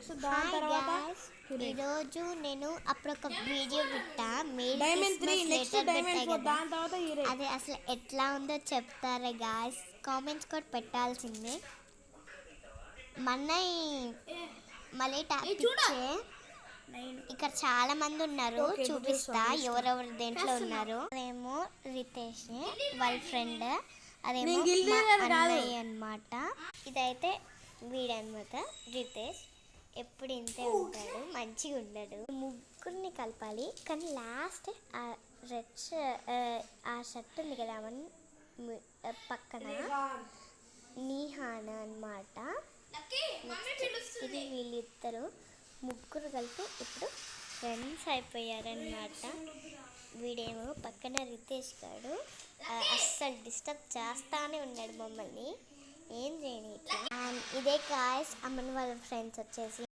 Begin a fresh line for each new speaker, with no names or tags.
So దాని తర్వాత
ఈరోజు నేను అప్పుడు ఒక వీడియో పెట్టా
డైమండ్ 3 నెక్స్ట్ డైమండ్ 4 దాని తర్వాత హీరో.
అది అసలు ఎట్లా ఉందో చెప్తారా గాయస్, కామెంట్స్ కూడా పెట్టాల్సిందే. మళ్ళీ టాపిచ్చే ఇక్కడ చాలా మంది ఉన్నారు, చూపిస్తా ఎవరెవరు దేంట్లో ఉన్నారు. అదేమో రితేష్ వాళ్ళ ఫ్రెండ్, అదేమో అన్నయ్య అన్నమాట. ఇదైతే వీడనమాట రితేష్, ఎప్పుడు ఇంతే ఉంటాడు, మంచిగా ఉండడు. ముగ్గురిని కలపాలి కానీ లాస్ట్ ఆ షర్ట్ ఉంది కదా పక్కన నీహాన్ అన్నమాట. ఇది వీళ్ళిద్దరు ముగ్గురు కలిపి ఇప్పుడు ఫ్రెండ్స్ అయిపోయారనమాట. వీడేమో పక్కన రితేష్ గారు అస్సలు డిస్టర్బ్ చేస్తానే ఉన్నాడు మమ్మల్ని, ఏం చేయని. ఇదే గాయ్స్ అమ్మని వాళ్ళ ఫ్రెండ్స్ వచ్చేసి